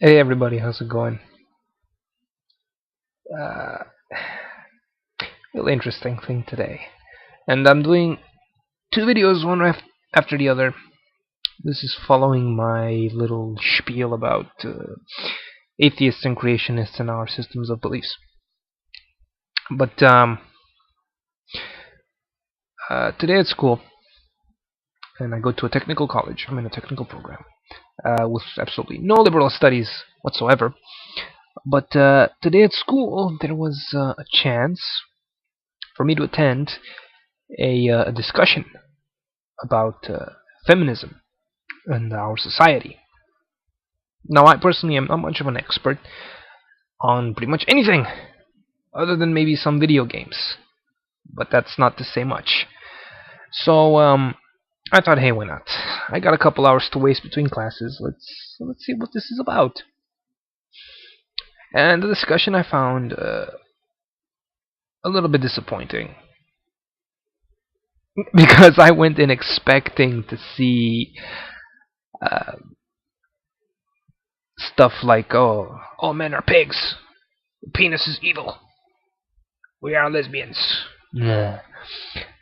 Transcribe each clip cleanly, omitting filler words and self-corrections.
Hey everybody, how's it going? Uh, Really interesting thing today. And I'm doing two videos, one after the other. This is following my little spiel about atheists and creationists and our systems of beliefs. But today at school, and I go to a technical college, I'm in a technical program, with absolutely no liberal studies whatsoever. But today at school, there was a chance for me to attend a discussion about feminism and our society. Now, I personally am not much of an expert on pretty much anything, other than maybe some video games, but that's not to say much. So, I thought, hey, why not? I got a couple hours to waste between classes. Let's see what this is about. And the discussion I found a little bit disappointing because I went in expecting to see uh, stuff like, oh, all men are pigs, the penis is evil, we are lesbians, yeah,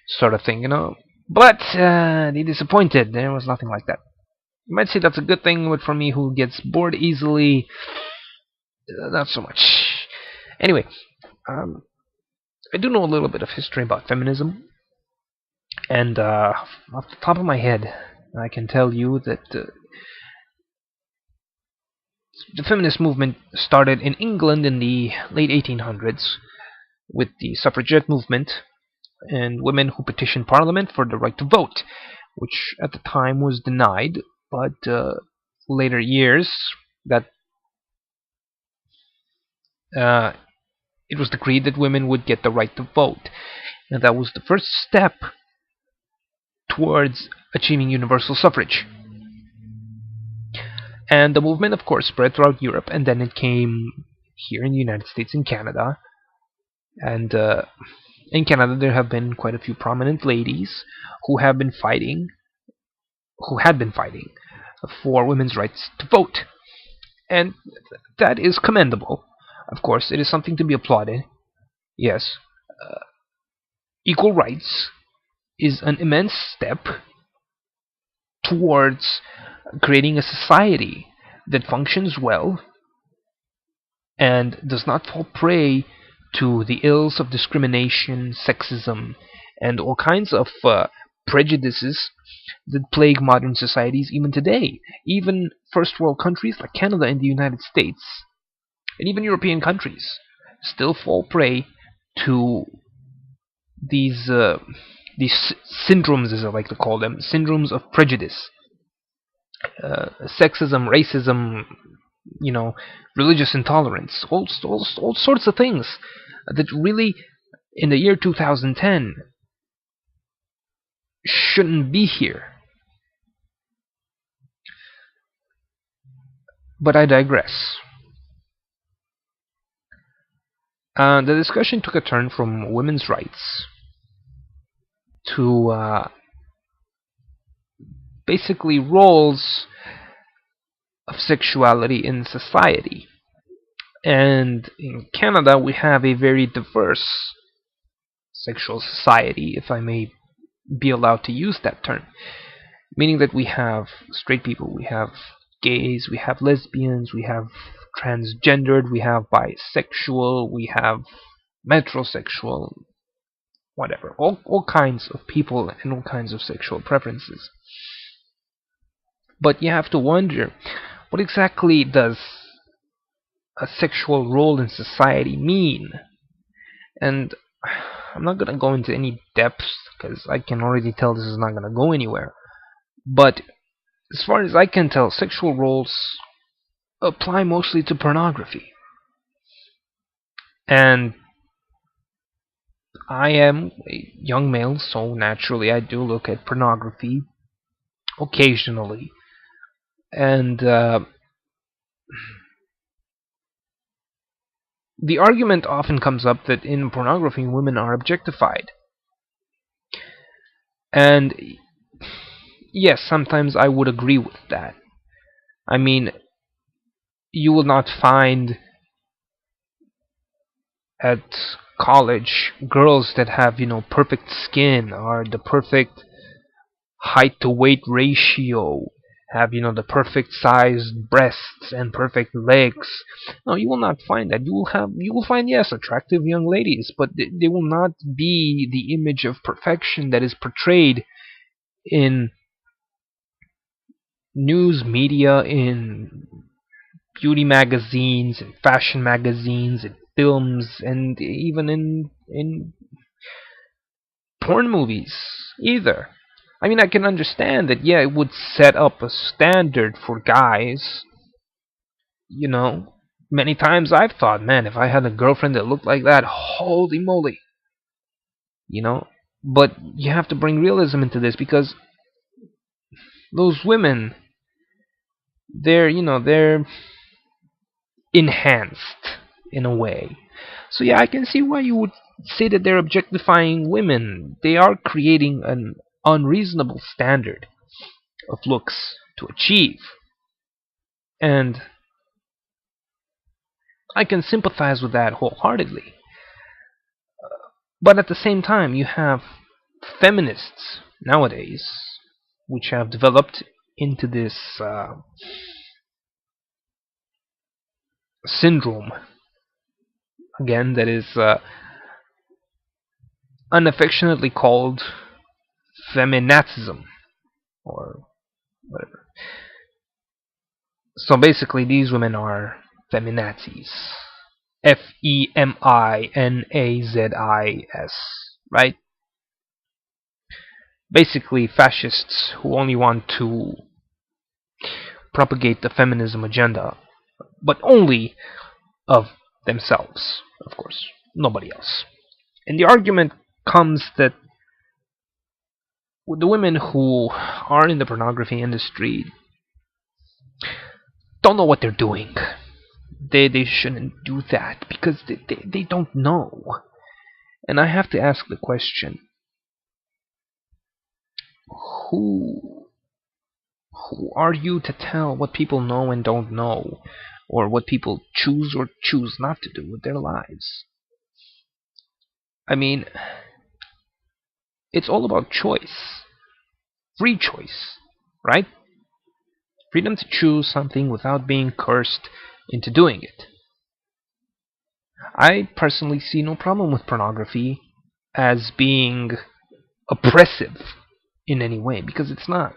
sort of thing, you know. But they disappointed. There was nothing like that. You might say that's a good thing, but for me, who gets bored easily, not so much. Anyway, I do know a little bit of history about feminism, and off the top of my head, I can tell you that the feminist movement started in England in the late 1800s with the suffragette movement and women who petitioned Parliament for the right to vote, which at the time was denied, but later years that uh, it was decreed that women would get the right to vote, and that was the first step towards achieving universal suffrage. And the movement, of course, spread throughout Europe, and then it came here in the United States and Canada. And in Canada, there have been quite a few prominent ladies who have been fighting, who had been fighting for women's rights to vote. And that is commendable. Of course, it is something to be applauded. Yes, equal rights is an immense step towards creating a society that functions well and does not fall prey to the ills of discrimination, sexism, and all kinds of prejudices that plague modern societies even today. Even first world countries like Canada and the United States, and even European countries, still fall prey to these these syndromes, as I like to call them, syndromes of prejudice, sexism, racism, you know, religious intolerance, all sorts of things that really, in the year 2010, shouldn't be here. But I digress. The discussion took a turn from women's rights to basically roles of sexuality in society. And in Canada, we have a very diverse sexual society, if I may be allowed to use that term. Meaning that we have straight people, we have gays, we have lesbians, we have transgendered, we have bisexual, we have metrosexual, whatever. All kinds of people and all kinds of sexual preferences. But you have to wonder, what exactly does a sexual role in society mean? And I'm not going to go into any depths because I can already tell this is not going to go anywhere. But as far as I can tell, sexual roles apply mostly to pornography. And I am a young male, so naturally I do look at pornography occasionally. And the argument often comes up that in pornography women are objectified. And yes, sometimes I would agree with that. I mean, you will not find at college girls that have, perfect skin, or the perfect height to weight ratio, have, the perfect sized breasts and perfect legs. No, you will not find that. You will find, yes, attractive young ladies, but they will not be the image of perfection that is portrayed in news media, in beauty magazines, and fashion magazines, and films, and even in porn movies either. I mean, I can understand that, yeah, it would set up a standard for guys, you know. Many times I've thought, man, if I had a girlfriend that looked like that, holy moly, you know. But you have to bring realism into this, because those women, they're enhanced in a way. So yeah, I can see why you would say that they're objectifying women. They are creating an unreasonable standard of looks to achieve. And I can sympathize with that wholeheartedly. But at the same time, you have feminists nowadays, which have developed into this syndrome, again, that is unaffectionately called feminazism, or whatever. So basically, these women are feminazis. FEMINAZIS, right? Basically, fascists who only want to propagate the feminism agenda, but only of themselves, of course, nobody else. And the argument comes that the women who are in the pornography industry don't know what they're doing. They shouldn't do that because they don't know. And I have to ask the question, who who are you to tell what people know and don't know, or what people choose or choose not to do with their lives? I mean, it's all about choice. Free choice, right? Freedom to choose something without being cursed into doing it. I personally see no problem with pornography as being oppressive in any way, because it's not.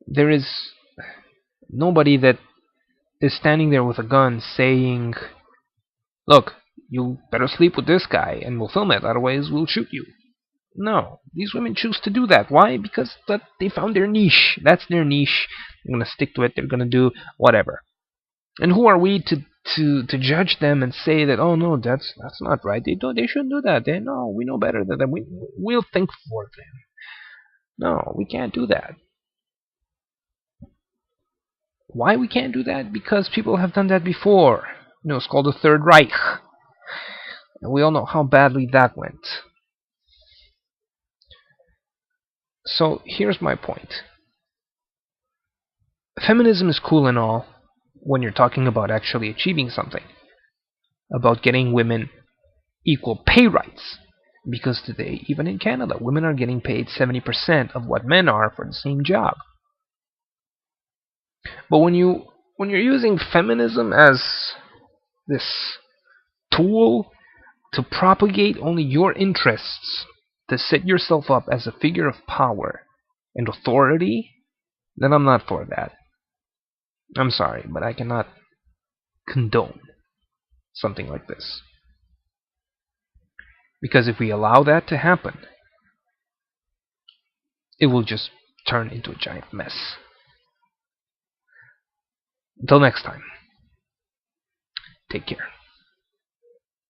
There is nobody that is standing there with a gun saying, look, you better sleep with this guy and we'll film it, otherwise we'll shoot you. No, these women choose to do that. Why? Because they found their niche. That's their niche. They're gonna stick to it. They're gonna do whatever. And who are we to judge them and say that, oh no, that's not right. They shouldn't do that. No, we know better than them. We'll think for them. No, we can't do that. Why we can't do that? Because people have done that before. It's called the Third Reich. And we all know how badly that went. So here's my point. Feminism is cool and all when you're talking about actually achieving something, about getting women equal pay rights. Because today, even in Canada, women are getting paid 70% of what men are for the same job. But when you're using feminism as this tool to propagate only your interests, to set yourself up as a figure of power and authority, then I'm not for that. I'm sorry, but I cannot condone something like this. Because if we allow that to happen, it will just turn into a giant mess. Until next time, take care.